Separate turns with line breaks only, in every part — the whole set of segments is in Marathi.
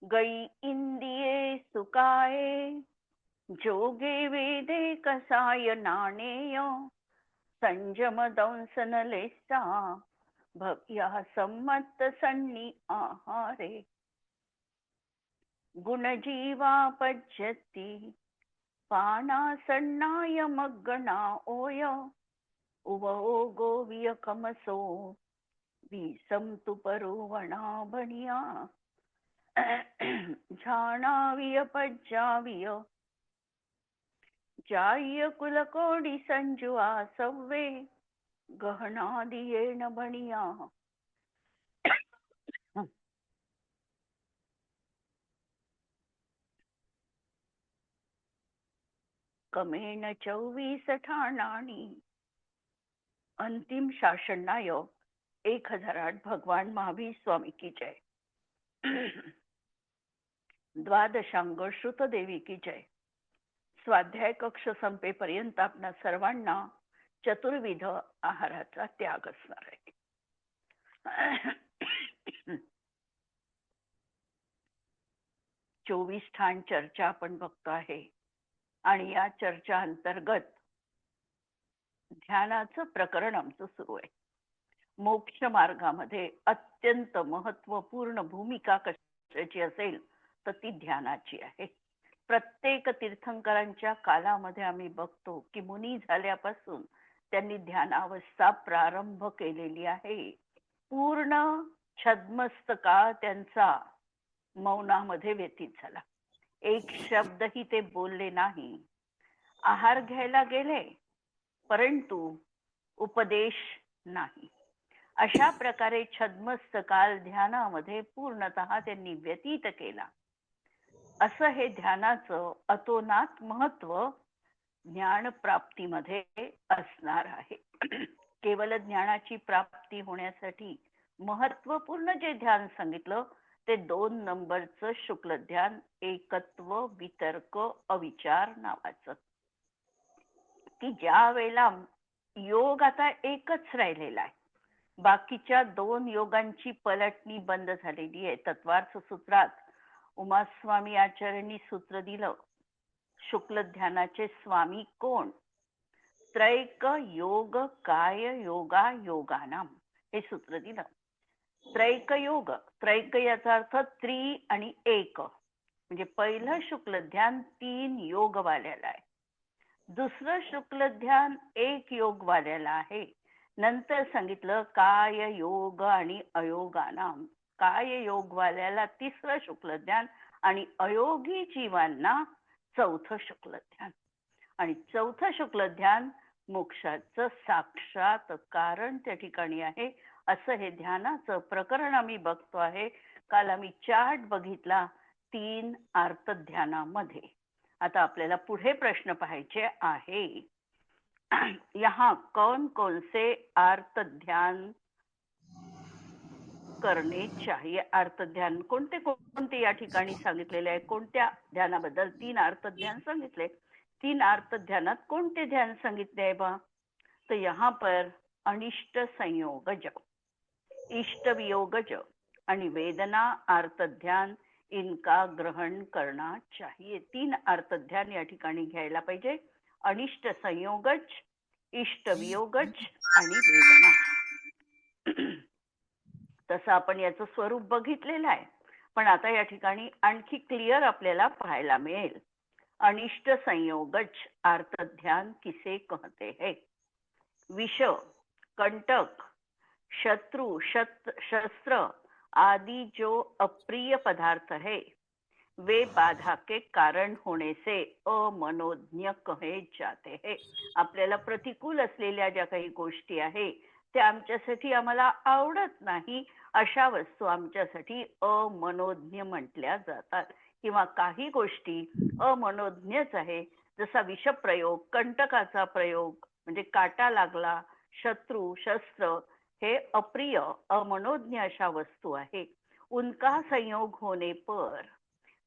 गई इंदिये सुकाये, जोगे वेदे कसाय नाणेय, संजम दंसन लेसा, भव्या सम्मत सन्नी आहारे. गुणजीवा पज्यती, पाना सन्नाय मग्गना ओय, उवो गोविय कमसो, विसम तु परुवणा बनिया. झाणाविय पज्जाविय, जाह्य कुलकोडी संजुआ सव्वे, गहनादियेन बनिया. कमेन 24 ठाणाणी. अंतिम शासन नायक 1008 भगवान महावीर स्वामी की जय. द्वादशांग श्रुतदेवी की जय. स्वाध्याय कक्ष संपेपर्यंत आपणा सर्वांना चतुर्विध आहाराचा त्याग असणार आहे. 24 ठाण चर्चा आपण बघतो आहे आणि या चर्चा अंतर्गत ध्यानाचं प्रकरण आमचं सुरू आहे. मोक्ष मार्गामध्ये अत्यंत महत्वपूर्ण भूमिका कशाची असेल तर ती ध्यानाची आहे. प्रत्येक तीर्थंकरांच्या कालामध्ये आम्ही बघतो की मुनी झाल्यापासून त्यांनी ध्यानावस्था प्रारंभ केलेली आहे. पूर्ण छद्मस्त काळ त्यांचा मौनामध्ये व्यतीत झाला. एक शब्दही ते बोलले नाही. आहार घ्यायला गेले परंतु उपदेश नाही. अशा प्रकारे छद्मस्त काल ध्यानामध्ये पूर्णतः त्यांनी व्यतीत केला. असं हे ध्यानाचं अतोनात महत्व ज्ञान प्राप्तीमध्ये असणार आहे. केवळ ज्ञानाची प्राप्ती होण्यासाठी महत्वपूर्ण जे ध्यान सांगितलं ते 2 नंबरचं शुक्ल ध्यान, एकत्व वितर्क अविचार नावाचं. की ज्या वेळेला योग आता एकच राहिलेला आहे, बाकीच्या 2 योगांची पलटणी बंद झालेली आहे. तत्वार्थ सूत्रात उमास्वामी आचार्यांनी सूत्र दिलं, शुक्ल ध्यानाचे स्वामी कोण? त्रैक योग काय योगा योगानाम, हे सूत्र दिलं. त्रैक योग, त्रैक याचा अर्थ त्रि आणि एक, म्हणजे पहिलं शुक्ल ध्यान 3 योग वाल्याला आहे. दुसरं शुक्ल ध्यान 1 योग वाल्याला आहे. नंतर सांगितलं काय योग आणि अयोगानाम. काय योग वाल्याला 3रं शुक्ल ध्यान आणि अयोगी जीवांना 4थं शुक्ल ध्यान. आणि 4थं शुक्ल ध्यान मोक्षाचं साक्षात कारण त्या ठिकाणी आहे. असं हे ध्यानाचं प्रकरण आम्ही बघतो आहे. काल आम्ही चार्ट बघितला 3 आर्त ध्यानामध्ये. आता आपल्याला पुढे प्रश्न पाहायचे आहे. यहाँ कौन कौन से आर्त ध्यान करणे चाहिए? आर्त ध्यान कोणते कोणते या ठिकाणी सांगितलेले आहे? कोणत्या ध्यानाबद्दल? 3 आर्त ध्यान सांगितले. 3 आर्त ध्यानात कोणते ध्यान सांगितले आहे बा? तो यहाँ पर अनिष्ट संयोगज, इष्ट वियोगज आणि वेदना आर्त ध्यान इनका ग्रहण करना चाहिए. 3 आर्त ध्यान या ठिकाणी घ्यायला पाहिजे. अनिष्ट संयोगज, इष्ट वियोगज आणि वेदना. तसं आपण याचं स्वरूप बघितलेलं आहे, पण आता या ठिकाणी आणखी क्लिअर आपल्याला पाहायला मिळेल. अनिष्ट संयोगज आर्त ध्यान किसे कहते हैं? विष, कंटक, शत्रु, शस्त्र आदि जो अप्रिय पदार्थ है वे बाधा के कारण होने से अमनोज्ञ कहे जाते हैं. आपल्याला प्रतिकूल असलेल्या ज्या काही गोष्टी आहे त्या आमच्यासाठी आम्हाला आवडत नाही, अशा वस्तू आमच्यासाठी अमनोज्ञ म्हटल्या जातात. किंवा काही गोष्टी अमनोज्ञच आहे, जसा विषप्रयोग, कंटकाचा प्रयोग म्हणजे काटा लागला, शत्रू, शस्त्र हे अप्रिय अमनोज्ञ अशा वस्तू आहे. उनका संयोग होने पर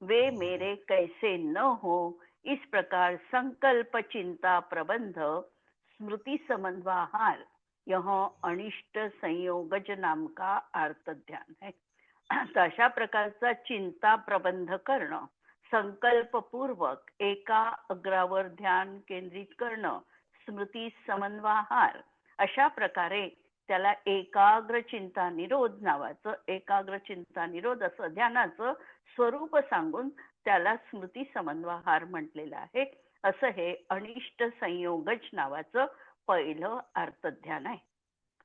वे मेरे कैसे न हो, इस प्रकार संकल्प चिंता प्रबंध स्मृति समन्वहार यह अनिष्ट संयोगज नाम का आर्त ध्यान है. तर अशा प्रकारचा चिंता प्रबंध करणं, संकल्पपूर्वक एका अग्रावर ध्यान केंद्रित करणं, स्मृती समन्वहार, अशा प्रकारे त्याला एकाग्र चिंता निरोध नावाचं, एकाग्र चिंता निरोध असं ध्यानाचं स्वरूप सांगून त्याला स्मृती समन्वहार म्हटलेलं आहे. असं हे अनिष्ट संयोगज नावाचं पहिलं अर्थध्यान आहे.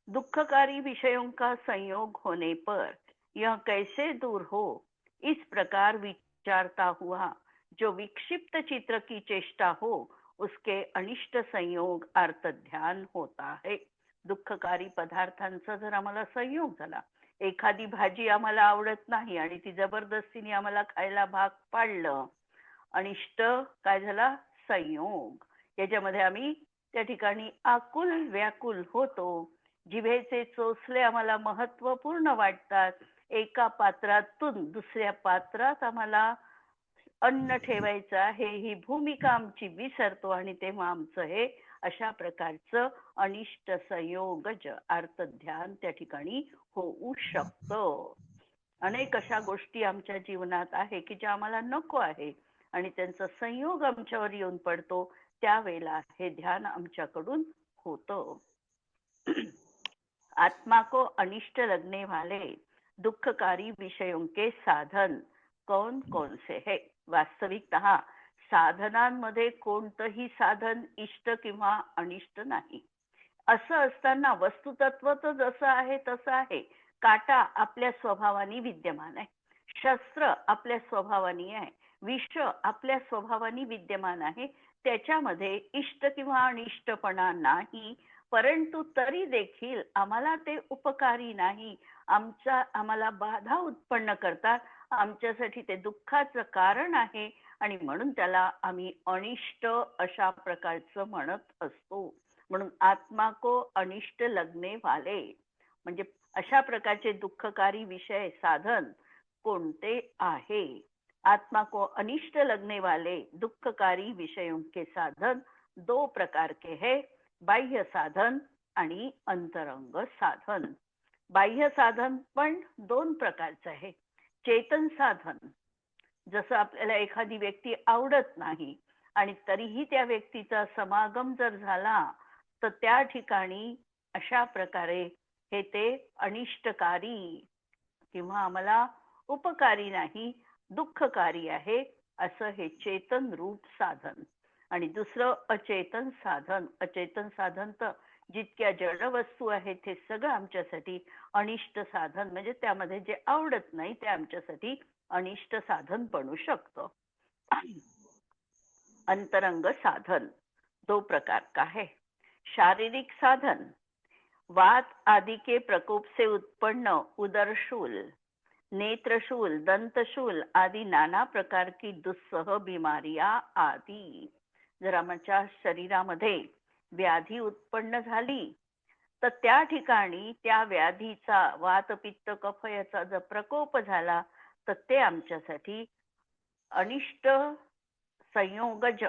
दुखकारी विषयों का संयोग होने पर यह कैसे दूर हो, इस प्रकार विचारता हुआ जो विक्षिप्त चित्र की चेष्टा हो उसके अनिष्ट संयोग अर्थ ध्यान होता है. दुःखकारी पदार्थांचा जर आम्हाला संयोग झाला, एखादी भाजी आम्हाला आवडत नाही आणि ती जबरदस्तीने आम्हाला खायला भाग पाडलं, अनिष्ट काय झाला? संयोग. याच्यामध्ये आम्ही त्या ठिकाणी आकुल व्याकुल होतो. जिभेचे चोचले आम्हाला महत्वपूर्ण वाटतात. एका पात्रातून दुसऱ्या पात्रात आम्हाला अन्न ठेवायचं आहे ही भूमिका आमची विसरतो आणि तेव्हा आमचं हे अशा प्रकारचं अनिष्ट संयोगज अर्थध्यान त्या ठिकाणी होऊ शकतं. अनेक अशा गोष्टी आमच्या जीवनात आहे की ज्या आम्हाला नको आहे आणि त्यांचा संयोग आमच्यावर येऊन पडतो, त्यावेळेला हे ध्यान आमच्याकडून होतं. आत्मा को अनिष्ट लगने वाले दुःखकारी विषयों के साधन कौन कौन से है? वास्तविकतः साधनांमध्ये कोणतंही साधन इष्ट किंवा अनिष्ट नाही. असं असताना वस्तुतत्व तर जसं आहे तसं आहे. काटा आपल्या स्वभावाने विद्यमान आहे, शस्त्र आपल्या स्वभावाने आहे, विष आपल्या स्वभावाने विद्यमान आहे. त्याच्यामध्ये इष्ट किंवा अनिष्टपणा नाही, परंतु तरी देखील आम्हाला ते उपकारी नाही. आम्हाला बाधा उत्पन्न करतात, आमच्यासाठी ते दुःखाचं कारण आहे आणि म्हणून त्याला आम्ही अनिष्ट अशा प्रकारचं म्हणत असतो. म्हणून आत्मा को अनिष्ट लगने वाले म्हणजे अशा प्रकारचे दुःखकारी विषय साधन कोणते आहे? आत्मा को अनिष्ट लगने वाले दुःखकारी विषयों के साधन दो प्रकार के है, बाह्य साधन आणि अंतरंग साधन. बाह्य साधन पण दोन प्रकारचं आहे. चेतन साधन, जसं आपल्याला एखादी व्यक्ती आवडत नाही आणि तरीही त्या व्यक्तीचा समागम जर झाला तर त्या ठिकाणी अशा प्रकारे हे ते अनिष्टकारी किंवा आम्हाला उपकारी नाही, दुःखकारी आहे, असं हे चेतन रूप साधन. आणि दुसरं अचेतन साधन. अचेतन साधन तर जितक्या जड वस्तू आहेत ते सगळं आमच्यासाठी अनिष्ट साधन, म्हणजे त्यामध्ये जे आवडत नाही ते आमच्यासाठी अनिष्ट साधन बनू शकतं. अंतरंग साधन दो प्रकार का है. शारीरिक साधन वात आदि के प्रकोप से उत्पन्न उदरशूल, नेत्रशूल, दंतशूल आदि नाना प्रकार की दुस्सह बीमारियां आदि. जर आमच्या शरीरामध्ये व्याधी उत्पन्न झाली तर त्या ठिकाणी त्या व्याधीचा वात पित्त कफ याचा जर प्रकोप झाला तर ते आमच्यासाठी अनिष्ट संयोगज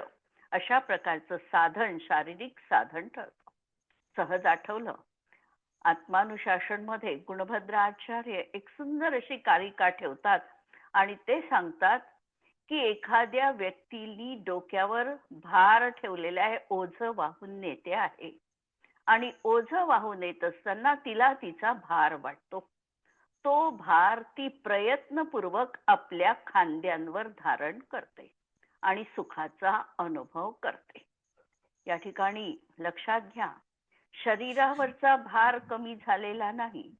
अशा प्रकारचं साधन, शारीरिक साधन ठरतं. सहज आठवलं, आत्मानुशासन मध्ये गुणभद्र आचार्य एक सुंदर अशी कारिका ठेवतात आणि ते सांगतात की एखाद्या व्यक्तीने डोक्यावर भार ठेवलेला आहे, ओझं वाहून नेते आहे आणि ओझं वाहून नेत असताना तिला तिचा भार वाटतो. तो भार ती प्रयत्नपूर्वक आपल्या खांद्यांवर धारण करते आणि सुखाचा अनुभव करते. या ठिकाणी लक्षात घ्या, शरीरावरचा भार कमी झालेला नाही,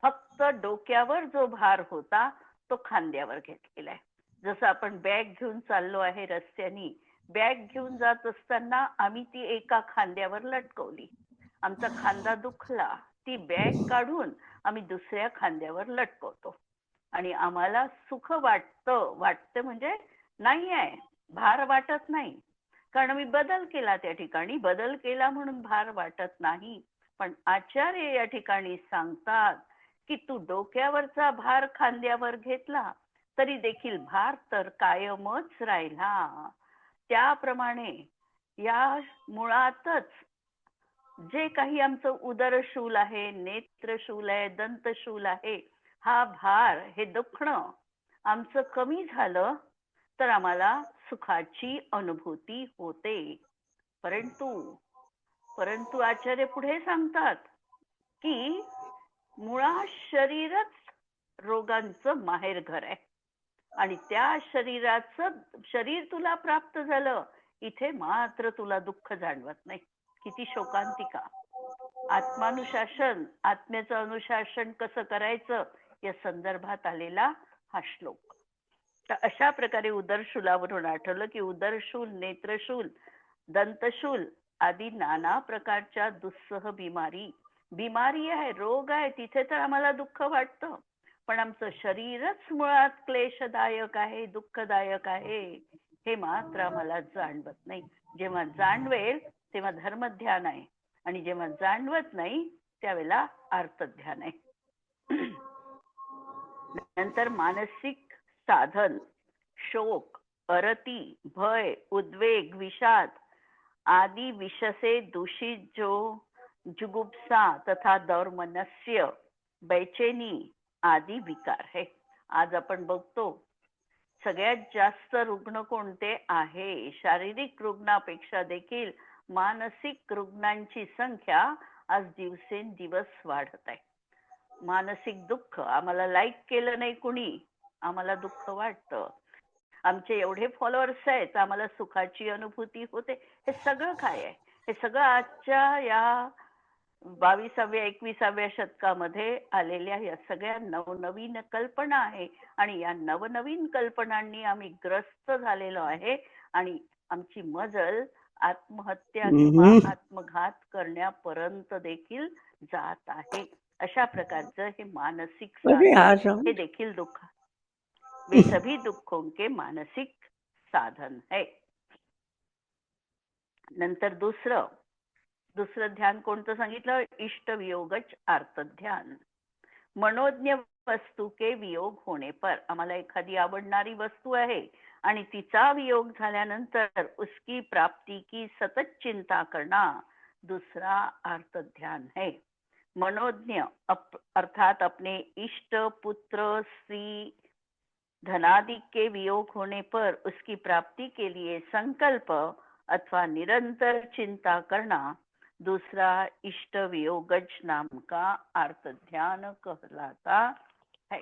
फक्त डोक्यावर जो भार होता तो खांद्यावर घेतलेला आहे. जसं आपण बॅग घेऊन चाललो आहे रस्त्यानी, बॅग घेऊन जात असताना आम्ही ती एका खांद्यावर लटकवली, आमचा खांदा दुखला, ती बॅग काढून आम्ही दुसऱ्या खांद्यावर लटकवतो आणि आम्हाला सुख वाटतं म्हणजे नाही आहे, भार वाटत नाही, कारण मी बदल केला. त्या ठिकाणी बदल केला म्हणून भार वाटत नाही. पण आचार्य या ठिकाणी सांगतात की तू डोक्यावरचा भार खांद्यावर घेतला तरी देखील भार तर कायमच राहिला. त्याप्रमाणे या मुळातच जे काही आमचं उदरशूल आहे, नेत्रशूल आहे, दंतशूल आहे, हा भार, हे दुखणं आमचं कमी झालं तर आम्हाला सुखाची अनुभूती होते. परंतु आचार्य पुढे सांगतात की मुळात शरीरच रोगांचं माहेरघर आहे आणि त्या शरीर तुला प्राप्त झालं, इथे मात्र तुला दुःख जाणवत नाही. किती शोकांतिका. आत्मानुशासन, आत्म्याचं अनुशासन कसं करायचं या संदर्भात आलेला हा श्लोक. तर अशा प्रकारे उदरशूलावरून आठवलं की उदरशूल, नेत्रशूल, दंतशूल आदी नाना प्रकारच्या दुस्सह बिमारी आहे, रोग आहे, तिथे तर आम्हाला दुःख वाटतं. पण आमचं शरीरच मुळात क्लेशदायक आहे, दुःखदायक आहे, हे मात्र आम्हाला जाणवत नाही. जेव्हा जाणवेल तेव्हा धर्मध्यान आहे आणि जेव्हा जाणवत नाही त्यावेळेला अर्थध्यान आहे. नंतर मानसिक साधन, शोक, अरती, भय, उद्वेग, विषाद आदि विषसे दूषित जो जुगुप्सा तथा दौर्मनस्य, बेचैनी आदी विकार है. आज आपण बघतो सगळ्यात जास्त रुग्ण कोणते आहे? शारीरिक रुग्णापेक्षा देखील मानसिक रुग्णांची संख्या आज दिवसेंदिवस वाढत आहे. मानसिक दुःख, आम्हाला लाईक केलं नाही कुणी, आम्हाला दुःख वाटतं. आमचे एवढे फॉलोअर्स आहेत, आम्हाला सुखाची अनुभूती होते. हे सगळं काय आहे? हे सगळं आजच्या या 22व्या 21व्या शतकामध्ये आलेल्या या सगळ्या नवनवीन कल्पना आहे आणि या नवनवीन कल्पनांनी आम्ही ग्रस्त झालेलो आहे आणि आमची मजल आत्महत्या किंवा आत्मघात करण्यापर्यंत देखील जात आहे. अशा प्रकारचं हे मानसिक साधन, हे देखील दुःख, वे सभी दुःखों के मानसिक साधन है. नंतर दुसरं ध्यान कोणतं सांगितलं? इष्टवियोगच आर्तध्यान. मनोज्ञ वस्तु के वियोग होने पर, आम्हाला एखादी आवडणारी वस्तू आहे आणि तिचा वियोग झाल्यानंतर उसकी प्राप्ति की सतत चिंता करना दूसरा आर्तध्यान है. मनोज्ञ अर्थात अपने इष्ट, पुत्र, स्त्री, धनादि के वियोग होने पर उसकी प्राप्ति के लिए संकल्प अथवा निरंतर चिंता करना दूसरा इष्ट वियोगज नाम का अर्थ ध्यान कहलाता है.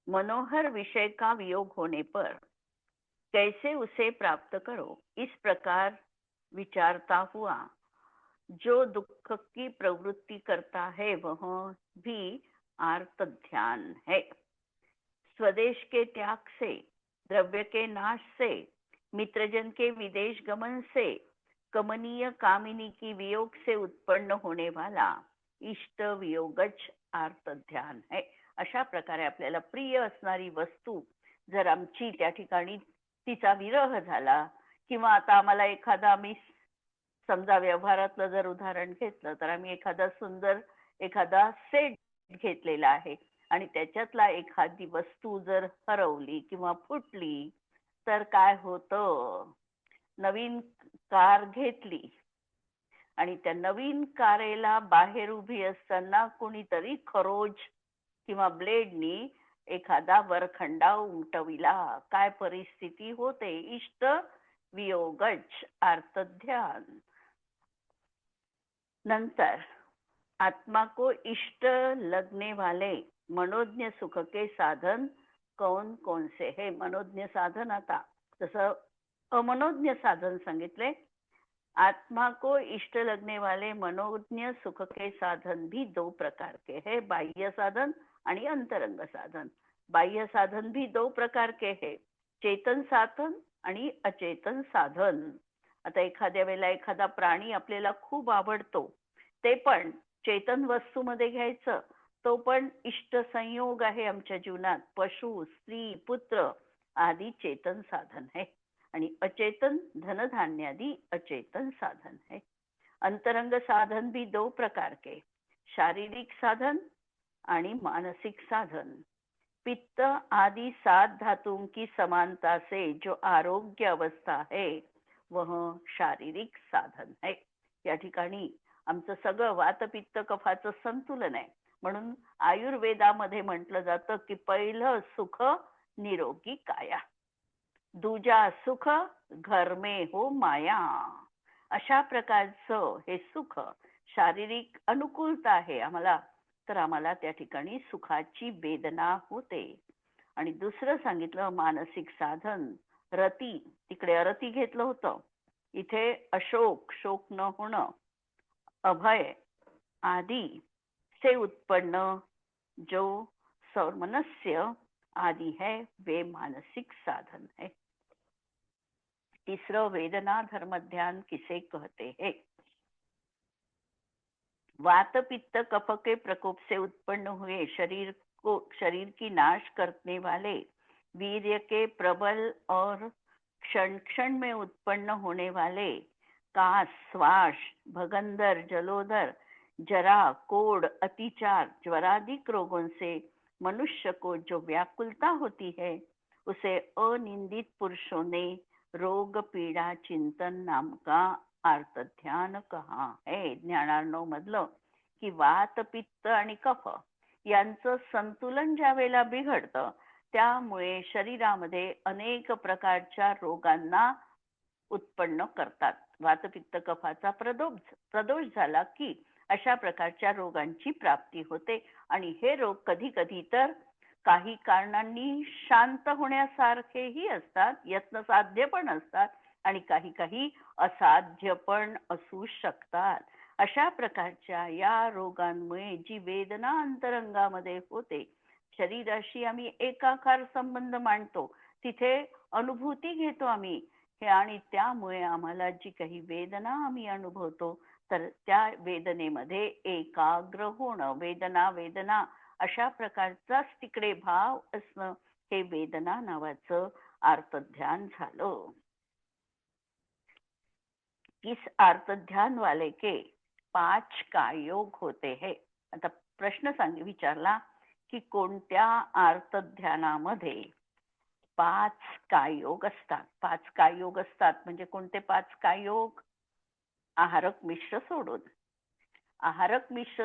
मनोहर विषय का वियोग होने पर कैसे उसे प्राप्त करो, इस प्रकार विचारता हुआ जो दुख की प्रवृत्ति करता है वह भी आर्त ध्यान है. स्वदेश के त्याग से, द्रव्य के नाश से, मित्रजन के विदेश गमन से, कमनीय कामिनी की वियोग से उत्पन्न होने वाला इष्ट वियोगच आर्त ध्यान है. अशा प्रकारे आपल्याला प्रिय असणारी वस्तू जर आमची त्या ठिकाणी तिचा विरह झाला किंवा आता आम्हाला एखादा, आम्ही समजा व्यवहारातलं जर उदाहरण घेतलं तर आम्ही एखादा सेट घेतलेला आहे आणि त्याच्यातला एखादी वस्तू जर हरवली किंवा फुटली तर काय होतं? नवीन कार घेतली आणि त्या नवीन कारेला बाहेर उभी असताना कोणीतरी खरोज किंवा ब्लेडनी एखादा वरखंडा उमटविला, काय परिस्थिती होते? इष्ट वियोगच आर्तध्यान. नंतर आत्मा को इष्ट लगने वाले मनोज्ञ सुख के साधन कौन कौन से है. मनोज्ञ साधन, आता जसं अमनोज्ञ साधन सांगितले, आत्मा को इष्ट लगने वाले मनोज्ञ सुख के साधन भी दो प्रकार के है, बाह्य साधन आणि अंतरंग साधन. बाह्य साधन भी दो प्रकार के है, चेतन साधन आणि अचेतन साधन. आता एखाद्या वेळेला एखादा प्राणी आपल्याला खूप आवडतो, ते पण चेतन वस्तूमध्ये घ्यायचं, तो पण इष्ट संयोग आहे आमच्या जीवनात. पशु, स्त्री, पुत्र आदि चेतन साधन है आणि अचेतन धनधान्य आदि अचेतन साधन है. अंतरंग साधन भी दो प्रकार के, शारीरिक साधन आणि मानसिक साधन. पित्त आदि 7 धातुओं की समानता से जो आरोग्य अवस्था है वह शारीरिक साधन है. या ठिकाणी आमचं सगळं वातपित्त कफाचं संतुलन आहे. म्हणून आयुर्वेदामध्ये म्हटलं जातं की पहिलं सुख निरोगी काया, दुजा सुख घर में हो माया. अशा प्रकारचं हे सुख शारीरिक अनुकूलता आहे आम्हाला, तर आम्हाला त्या ठिकाणी सुखाची वेदना होते. आणि दुसरं सांगितलं मानसिक साधन रती, तिकडे अरती घेतलं होतं, इथे अशोक, शोक न होणं, अभय आदि से उत्पन्न जो सौमनस्य आदि है वे मानसिक साधन है. तीसरा वेदना धर्म ध्यान किसे कहते हैं? वात पित्त कफ के प्रकोप से उत्पन्न हुए शरीर की नाश करने वाले वीर्य के प्रबल और क्षण क्षण में उत्पन्न होने वाले कास, श्वास, भगंदर, जलोदर, जरा, कोढ़, अतिचार, ज्वरादिक रोगों से मनुष्य को जो व्याकुलता होती है उसे अनिंदित पुरुषों ने रोग पीडा चिंतन नाम का अर्थ ध्यान कहा है. ज्ञानार्णव मधलं की वात पित्त आणि कफ यांचं संतुलन ज्या वेळेला बिघडतं त्यामुळे शरीरामध्ये अनेक प्रकारच्या रोगांना उत्पन्न करतात. वातपित्त कफाचा प्रदोष झाला की अशा प्रकारच्या रोगांची प्राप्ती होते. आणि हे रोग कधी कधी तर काही कारणांनी शांत होण्यासारखेही असतात, यत्न साध्य पण असतात आणि काही काही असाध्य पण असू शकतात. अशा प्रकारच्या या रोगांमुळे जी वेदना अंतरंगामध्ये होते, शरीराशी आम्ही एकाकार संबंध मांडतो, तिथे अनुभूती घेतो आम्ही हे, आणि त्यामुळे आम्हाला जी काही वेदना आम्ही अनुभवतो तर त्या वेदनेमध्ये एकाग्र होणं, वेदना अशा प्रकारचाच तिकडे भाव असणं, हे वेदना नावाचं आर्तध्यान झालं. इस आर्तध्यान वाले के 5 काय योग होते हैं. आता प्रश्न विचारला की कोणत्या आर्तध्यानामध्ये 5 काय योग असतात. 5 काय योग असतात म्हणजे कोणते 5 काय योग? आहारक मिश्र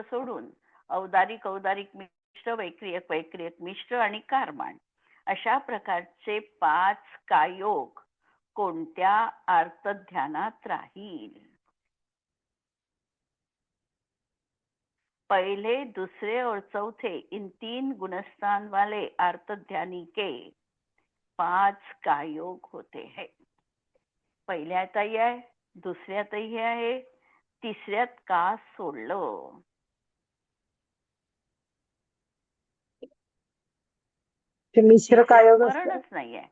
सोडून औदारिक मिश्र, वैक्रियक मिश्र आणि कारमान अशा प्रकारचे 5 काय योग कोणत्या आर्तध्यानात राहील? पहले, दूसरे और चौथे इन 3 गुणस्थान वाले आर्तध्यानी के 5 काय योग होते हैं. पहिल्यातही आहे, दुसऱ्यातही आहे, तिसऱ्यात का सोडलं?
मिश्र काय योग
मरणच नाहीये.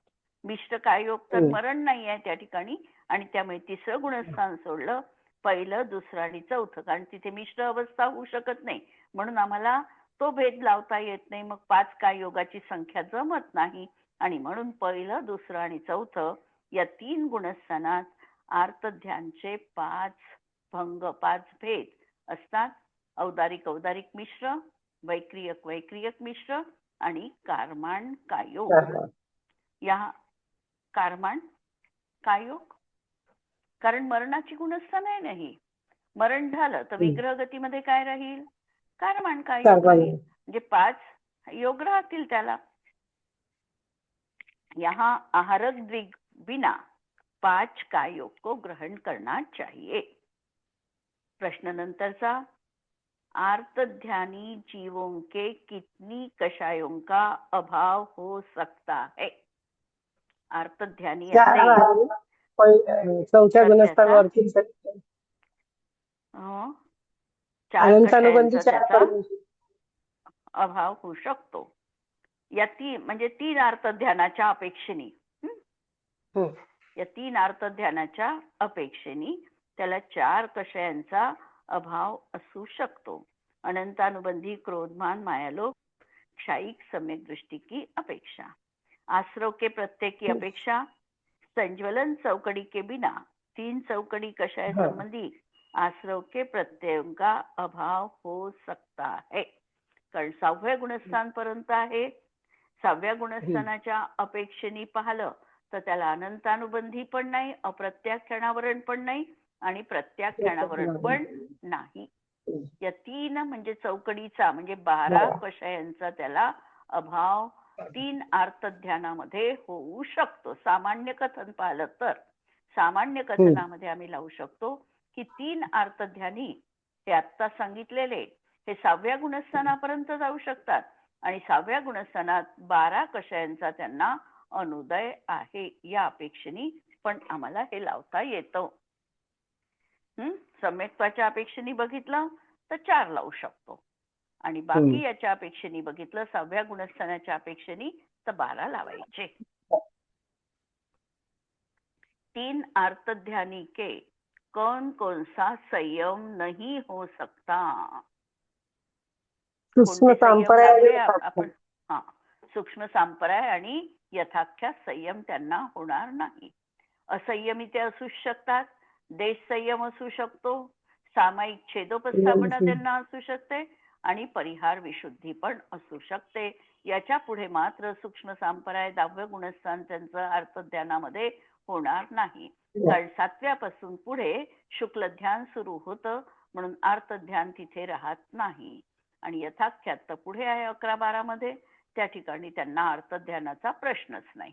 मिश्र काय योग तर मरण नाही आहे त्या ठिकाणी, आणि त्यामुळे तिसरं गुणस्थान सोडलं. पहिलं, दुसरं आणि चौथं, कारण तिथे मिश्र अवस्था होऊ शकत नाही, म्हणून आम्हाला तो भेद लावता येत नाही. मग 5 काय योगाची संख्या जमत नाही, आणि म्हणून पहिलं, दुसरं आणि चौथं या 3 गुणस्थानात आर्तध्यानचे 5 भंग, 5 भेद असतात. औदारिक मिश्र, वैक्रियक मिश्र आणि कारमान कायोग. या कारमान कायोग, कारण मरणाची गुणस्थान आहे नाही. मरण झालं तर विग्रह गतीमध्ये काय राहील? कारमान कायोग राहील. म्हणजे 5 योग राहतील त्याला. यहाँ आहारक द्विग बिना 5 काय योग को ग्रहण करना चाहिए. प्रश्न नंतरचा, आर्तध्यानी जीवों के कितनी कषायों का अभाव हो सकता है? आर्तध्यानी
चौथ्या गुणस्थानावरती
अभाव होऊ शकतो. या 3 आर्तध्यानाच्या अपेक्षेने, या 3 आर्तध्यानाच्या अपेक्षेने त्याला 4 कषायांचा अभाव असू शकतो. अनंतानुबंधी, क्रोधमान, मायालोभ, क्षायिक, सम्यक दृष्टि की अपेक्षा, आश्रव के प्रत्यय की अपेक्षा, संज्वलन चौकड़ी के बिना 3 चौकड़ी कषाय संबंधी आश्रव के प्रत्ययों का अभाव हो सकता है. कारण 6व्या गुणस्थान पर्यंत आहे. 6व्या गुणस्थानाच्या अपेक्षेने पाहिलं तर त्याला अनंतानुबंधी पण नाही, अप्रत्याख्यानावरण पण नाही, आणि प्रत्याख्यानावरण पण नाही. या 3 म्हणजे चौकडीचा म्हणजे 12 कषयांचा त्याला अभाव 3 अर्थध्यानामध्ये होऊ शकतो. सामान्य कथन पाहिलं तर सामान्य कथनामध्ये आम्ही लावू शकतो की 3 अर्थध्यानी हे आत्ता सांगितलेले हे 6व्या गुणस्थानापर्यंत जाऊ शकतात आणि 6व्या गुणस्थानात 12 कषयांचा त्यांना अनुदय आहे. या अपेक्षेने पण आम्हाला हे लावता येतं. सम्यक्त्वाच्या अपेक्षेने बघितलं तर 4 लावू शकतो आणि बाकी याच्या अपेक्षेने बघितलं 6व्या गुणस्थानाच्या अपेक्षेने तर 12 लावायचे. 3 अर्थध्यानी के कौन कौन सा संयम नहीं हो सकता.
सूक्ष्म
कोणते संयम
सांप्रदाय
लागले आपण सूक्ष्म सांप्रदाय आणि यथाख्यात संयम त्यांना होणार नाही. असंयमी ते असू शकतात, देश संयम असू शकतो, सामायिक छेदोपस्थापना त्यांना असू शकते आणि परिहार विशुद्धी पण असू शकते. याच्या पुढे मात्र सूक्ष्म सांप्रदाय 10व्या गुणस्थान त्यांचं अर्थध्यानामध्ये होणार नाही. कारण 7व्या पासून पुढे शुक्ल ध्यान सुरू होतं म्हणून अर्थध्यान तिथे राहत नाही आणि यथाख्यात तर पुढे आहे 11-12 मध्ये, त्या ठिकाणी त्यांना अर्थध्यानाचा प्रश्नच नाही.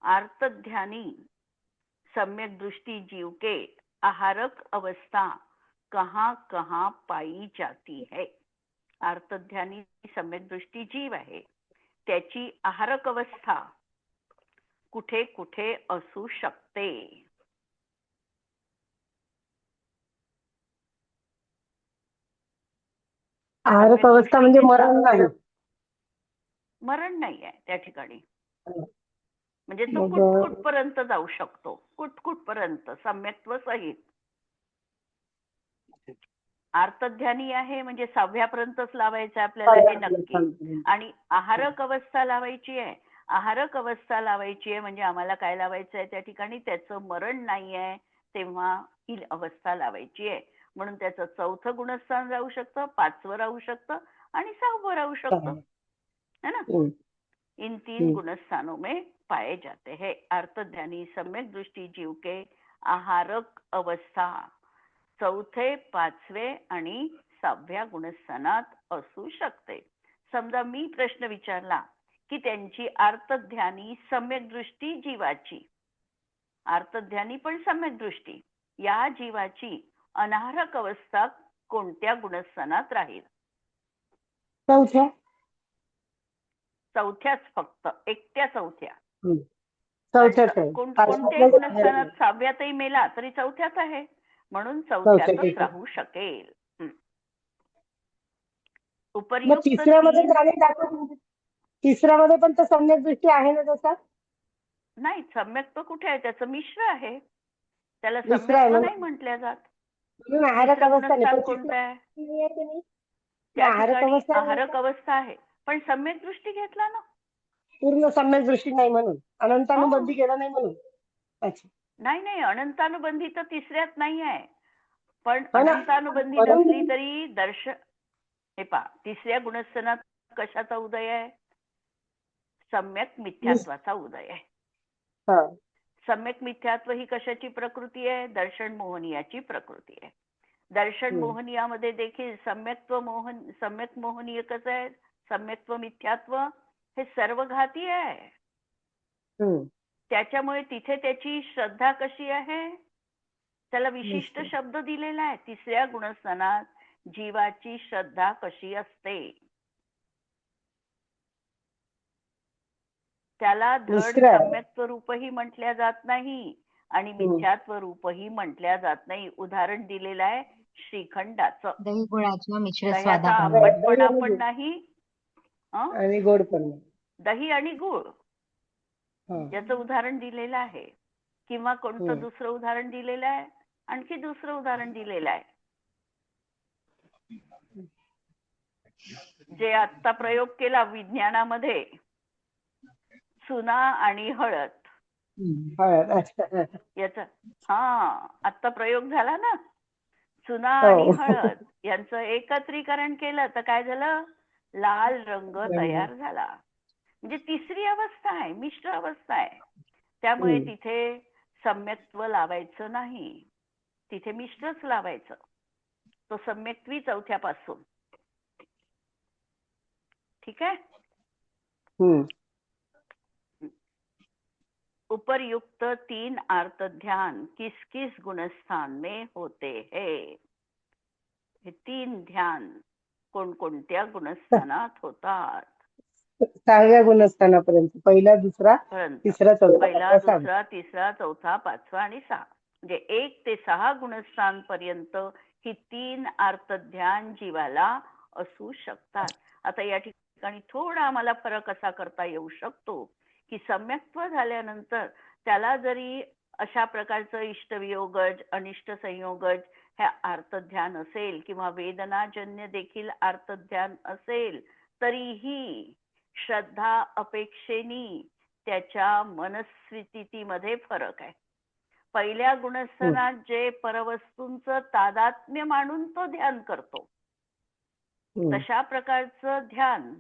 अर्थध्यानी सम्यक दृष्टि जीव के आहारक अवस्था कहाँ कहाँ पाई जाती है. अर्थध्यानी सम्यक दृष्टी जीव आहे, त्याची आहारक अवस्था कुठे कुठे असू शकते.
आहारक अवस्था म्हणजे मरण नाही.
मरण नाही आहे त्या ठिकाणी. म्हणजे तो कुठपर्यंत जाऊ शकतो, कुठपर्यंत सम्यक्त्व सहित. अर्थध्यानी आहे म्हणजे 6व्यापर्यंतच लावायचं आपल्याला हे नक्की. आणि आहारक अवस्था लावायची आहे. आहारक अवस्था लावायची आहे म्हणजे आम्हाला काय लावायचं आहे त्या ठिकाणी, त्याचं मरण नाही आहे तेव्हा ही अवस्था लावायची आहे. म्हणून त्याचं 4थं गुणस्थान राहू शकतं, 5वं राहू शकतं आणि 6वं राहू शकतं, है ना. इन 3 गुणस्थानों में पाए जाते हैं. अर्थध्यानी सम्यक दृष्टि जीव के आहारक अवस्था 4थे, 5वे आणि 6व्या गुणस्थानात असू शकते. समजा मी प्रश्न विचारला की त्यांची अर्थध्यानी सम्यक दृष्टी जीवाची, अर्थध्यानी पण सम्यक दृष्टी, या जीवाची अनाहारक अवस्था कोणत्या गुणस्थानात राहील. 4थ्याच फक्त, एकट्या 4थ्या. कोणत्याही गुणस्थानात 6व्यातही मेला तरी 4थ्यात आहे म्हणून 4थ्यातच राहू शकेल.
उपर्युक्त तिसऱ्यामध्ये पण तर सम्यक दृष्टी आहे ना. तसा
नाही, सम्यक कुठे आहे, त्याचं मिश्र आहे, त्याला सम्यक नाही म्हटल्या जात. गुणस्थान कोणतं आहे त्या ठिकाणी आहारक अवस्था आहे पण सम्यक दृष्टी घेतला ना,
पूर्ण सम्यक दृष्टी नाही म्हणून अनंतानुबंधी केला नाही म्हणून.
नाही, अनंतानुबंधी तर तिसऱ्यात नाही आहे, पण अनंतानुबंधी नसली तरी हे पहा, तिसऱ्या गुणस्थानात कशाचा उदय आहे, सम्यक मिथ्यात्वाचा उदय आहे. सम्यक मिथ्यात्व ही कशाची प्रकृती आहे, दर्शन मोहनीयाची प्रकृती आहे. दर्शन मोहनीयामध्ये देखील सम्यक मोहनीय कसं आहे, सम्यक्त्व मिथ्यात्व हे सर्वघाती आहे. त्याच्यामुळे तिथे त्याची श्रद्धा कशी आहे, त्याला विशिष्ट शब्द दिलेला आहे. तिसऱ्या गुणस्थानात जीवाची श्रद्धा कशी असते, त्याला धड सम्यक्त्व रूपही म्हटल्या जात नाही आणि मिथ्यात्व रूपही म्हटल्या जात नाही. उदाहरण दिलेलं आहे श्रीखंडाचं.
दही गुळाच्या मिश्र
दह्याचा आंबटपणा पण नाही
आणि गोड पण,
दही आणि गुळ याचं उदाहरण दिलेलं आहे. किंवा कोणतं दुसरं उदाहरण दिलेलं आहे, आणखी दुसरं उदाहरण दिलेलं आहे, जे आता प्रयोग केला विज्ञानामध्ये, चुना आणि हळद याचा आता प्रयोग झाला ना. चुना आणि हळद यांचं एकत्रीकरण केलं तर काय झालं, लाल रंग तयार झाला. म्हणजे तिसरी अवस्था आहे, मिश्र अवस्था आहे. त्यामुळे तिथे सम्यक्त्व लावायचं नाही, तिथे मिश्रच लावायचं. तो सम्यक्त्वी चौथ्यापासून. ठीक आहे. उपर्युक्त 3 आर्त ध्यान किस किस गुणस्थान में होते हैं. हे 3 ध्यान कोणकोणत्या गुणस्थानात होतात.
6व्या गुणस्थानापर्यंत पहिला, दुसरा, तिसरा, चौथा,
पहिला,
पाचवा, सहावा.
दुसरा, तिसरा, चौथा, पाचवा आणि 6. म्हणजे 1 ते 6 गुणस्थान पर्यंत ही 3 आर्त ध्यान जीवाला असू शकतात. आता या ठिकाणी थोडा आम्हाला फरक असा करता येऊ शकतो की सम्यक्त्व झाल्यानंतर त्याला जरी अशा प्रकारचं इष्टवियोगज, अनिष्ट संयोगज हे आर्त ध्यान असेल किंवा वेदनाजन्य देखील आर्त ध्यान असेल, तरीही श्रद्धा अपेक्षेनी त्याच्या मनस्थितीमध्ये फरक आहे. पहिल्या गुणस्थानात जे परवस्तूंचं तादात्म्य मानून तो ध्यान करतो, तशा प्रकारचं ध्यान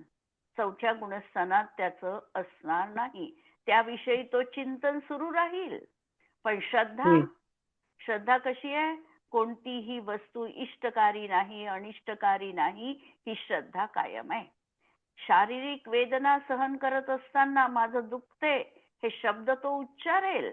चौथ्या गुणस्थानात त्याचं असणार नाही. त्याविषयी तो चिंतन सुरू राहील. पण श्रद्धा कशी आहे? कोणतीही वस्तू इष्टकारी नाही, अनिष्टकारी नाही, ही श्रद्धा कायम आहे. शारीरिक वेदना सहन करत असताना माझं दुखते हे शब्द तो उच्चारेल.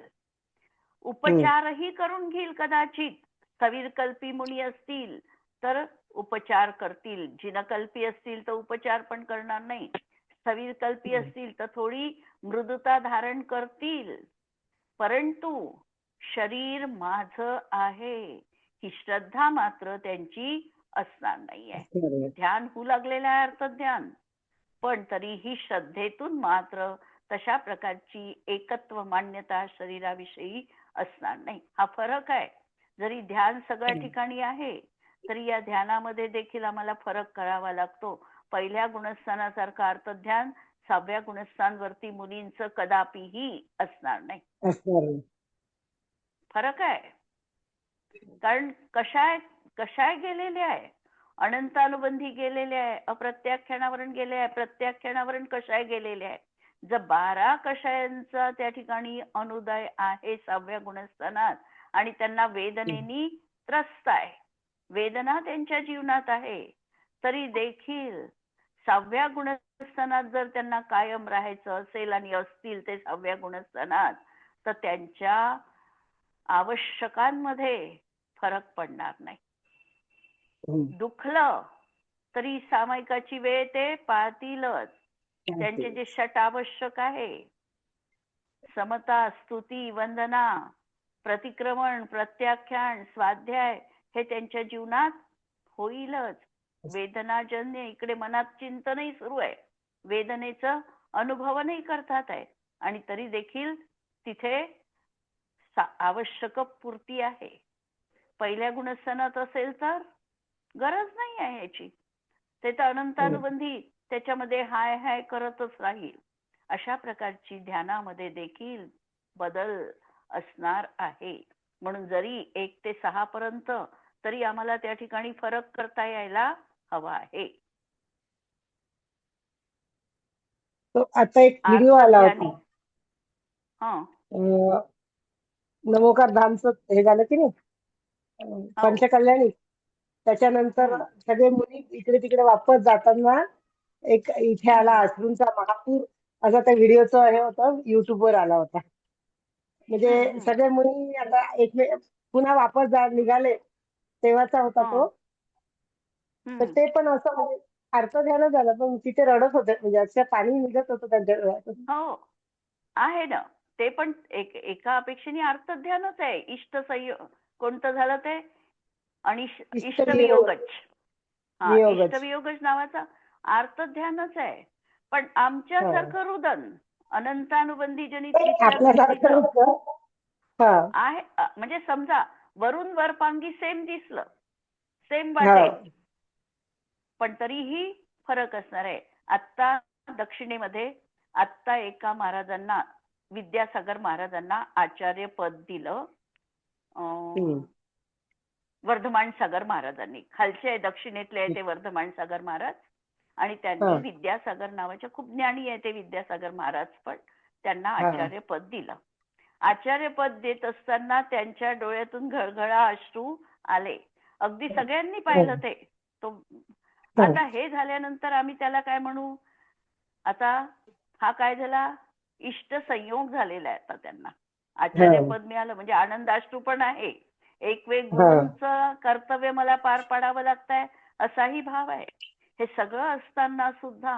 उपचारही करून घेईल कदाचित. स्थविरकल्पी मुनी असतील तर उपचार करतील, जिनकल्पी असतील तर उपचार पण करणार नाही. स्थविरकल्पी असतील तर थोडी मृदुता धारण करतील. परंतु शरीर माझं आहे ही श्रद्धा मात्र त्यांची असणार नाहीये. ध्यान होऊ लागलेलं आहे अर्थध्यान, पण तरीही श्रद्धेतून मात्र तशा प्रकारची एकत्व मान्यता शरीराविषयी असणार नाही. हा फरक आहे. जरी ध्यान सगळ्या ठिकाणी आहे तरी या ध्यानामध्ये देखील आम्हाला फरक करावा लागतो. पहिल्या गुणस्थानासारखं अर्थध्यान 6व्या गुणस्थानवरती मुलींचं कदापिही असणार नाही. फरक आहे. कारण कशाय गेलेले आहे, अनंतानुबंधी गेलेले आहे, अप्रत्याख्यानावरण गेले आहे, प्रत्याख्यानावरण कशाय गेलेले आहे. जर 12 कषायांचा त्या ठिकाणी अनुदय आहे 6व्या गुणस्थानात आणि त्यांना वेदनेनी त्रस्त आहे, वेदना त्यांच्या जीवनात आहे, तरी देखील 6व्या गुणस्थानात जर त्यांना कायम राहायचं असेल आणि असतील ते 6व्या गुणस्थानात, तर त्यांच्या आवश्यकांमध्ये फरक पडणार नाही. दुखलं तरी सामायिकाची वेळ ते पाळतीलच. त्यांचे जे षट आवश्यक आहे, समता, स्तुती, वंदना, प्रतिक्रमण, प्रत्याख्यान, स्वाध्याय, हे त्यांच्या जीवनात होईलच. वेदनाजन्य इकडे मनात चिंतनही सुरू आहे, वेदनेचं अनुभवनही करतात आहे, आणि तरी देखील तिथे आवश्यक पूर्ती आहे. पहिल्या गुणस्थानात असेल तर गरज नाही आहे याची, ते तर अनंतानुबंधी त्याच्यामध्ये हाय हाय करतच राहील. अशा प्रकारची ध्यानामध्ये देखील बदल असणार आहे. म्हणून जरी 1 ते 6 पर्यंत तरी आम्हाला त्या ठिकाणी फरक करता यायला हवा आहे.
आता एक व्हिडिओ आला होता, नमोकार धामचं हे झालं की नाही, पंचकल्याणी, त्याच्यानंतर सगळे मुली इकडे तिकडे वापस जाताना एक इथे आला अश्रूंचा महापूर, असा त्या व्हिडिओचा हे होतं, युट्यूबवर आला होता. म्हणजे सगळे मुली आता पुन्हा वापस निघाले तेव्हाचा होता तो. तर ते पण असं म्हणजे अर्थ ध्यान झालं, पण तिथे रडत होते, म्हणजे अक्षर पाणी निघत होतं त्यांच्या डोळ्यातून.
हो आहे ना, ते पण एका अपेक्षेने अर्थ ध्यानच आहे. कोणतं झालं ते इष्टवियोगज. इष्टवियोगज नावाचा अर्थ ध्यानच आहे. पण आमच्यासारखं रुदन अनंतानुबंधी जनित आहे. म्हणजे समजा वरून वरपांगी सेम दिसलं, सेम वाटेल, पण तरीही फरक असणार आहे. आता दक्षिणेमध्ये आत्ता एका महाराजांना, विद्यासागर महाराजांना आचार्य पद दिलं वर्धमान सागर महाराजांनी. खालचे आहे, दक्षिणेतले आहे ते वर्धमान सागर महाराज, आणि त्यांनी विद्यासागर नावाच्या, खूप ज्ञानी आहे ते विद्यासागर महाराज, पण त्यांना आचार्य पद दिलं. आचार्यपद देत असताना त्यांच्या डोळ्यातून घळघळा अश्रू आले. अगदी सगळ्यांनी पाहिलं ते. तो आता हे झाल्यानंतर आम्ही त्याला काय म्हणू? आता हा काय झाला? इष्ट संयोग झालेला आहे आता त्यांना. आचार्यपद मिळालं म्हणजे आनंदाश्रू पण आहे. एक वेळ गुरूंचं कर्तव्य मला पार पाडावं लागतंय असाही भाव आहे. हे सगळं असताना सुद्धा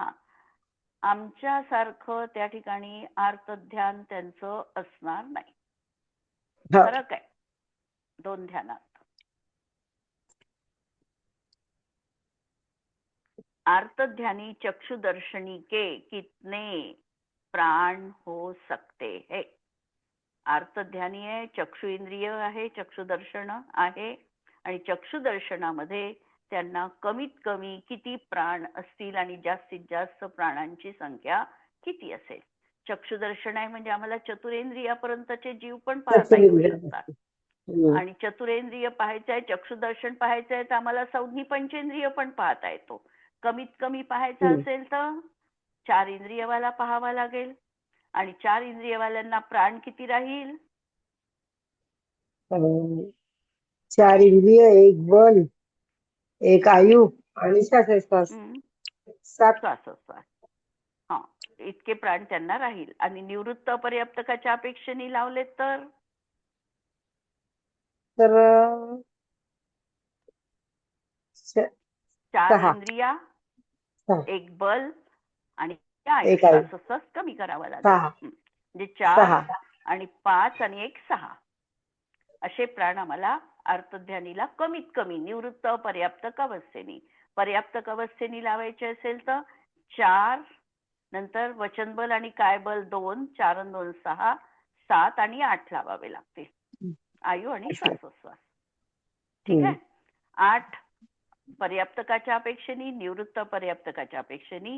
आमच्यासारखं त्या ठिकाणी आर्तध्यान त्यांचं असणार नाही. फरक आहे दोन ध्यानात. आर्तध्यानी चक्षुदर्शनी के कितने प्राण हो सकते है. आर्तध्यानी आहे, चक्षु इंद्रिय आहे, चक्षुदर्शन आहे आणि चक्षुदर्शनामध्ये त्यांना कमीत कमी किती प्राण असतील आणि जास्तीत जास्त प्राणांची संख्या किती असेल. चक्षुदर्शन आहे म्हणजे आम्हाला चतुरेंद्रियापर्यंतचे जीव पण पाहता येऊ शकतात. आणि चतुरेंद्रिय पाहायचंय, चक्षुदर्शन पाहायचंय तर आम्हाला संज्ञी पंचेंद्रिय पण पाहता येतो. कमीत कमी पाहायचं असेल तर 4 इंद्रियवाला पाहावा लागेल. आणि 4 इंद्रियवाल्यांना प्राण किती राहील?
4 इंद्रिय, 1 बल, 1 आयु आणि श्वासोच्छ्वास. 7 हा, इतके प्राण त्यांना राहील. आणि निवृत्त अपर्याप्तकाच्या अपेक्षेने लावले तर 4 इंद्रिया, 1 बल आणि श्वासोच्छ्वास कमी करावा लागेल. म्हणजे 4 आणि 5 आणि 1 6 असे प्राण आम्हाला आर्तध्यानीला कमीत कमी निवृत्त अपर्याप्तक अवस्थेने. पर्याप्तक अवस्थेने लावायचे असेल तर 4, नंतर वचनबल आणि काय बल 2, 4 आणि 2 6, 7 आणि 8 लावावे लागतील. आयु आणि श्वासोच्छ्वास. ठीक आहे. 8 पर्याप्तकाच्या अपेक्षेने, निवृत्त पर्याप्तकाच्या अपेक्षेने,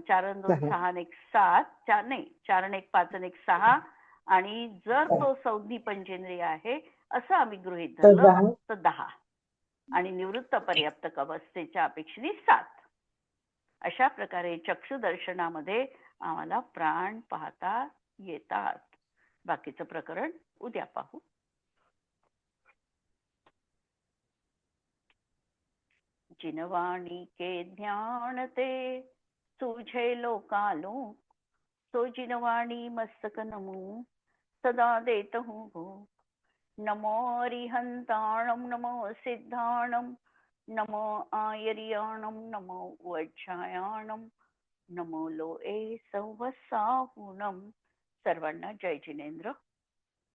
4 आणि 2 6 आणि 1 7, 4 आणि 1 5 आणि 1 6. आणि जर तो संज्ञी पंचेंद्रिय आहे असं आम्ही गृहीत धरलं तर 10. आणि निवृत्त पर्याप्तक अवस्थेच्या अपेक्षेने 7. अशा प्रकारे चक्षुदर्शनामध्ये आम्हाला प्राण पाहता येतात. बाकीचं प्रकरण उद्या पाहू. जिनवाणी के ध्यान ते सूझे लोकालोक, सो जिनवाणी मस्तक नमो सदा देत हूँ भो. नमो अरिहंताणम, नमो सिद्धाणम, नमो आयर्याणम, नमो वज्रायाणम, नमो लोए संवत्साहुणम. सर्वांना जय जिनेंद्र.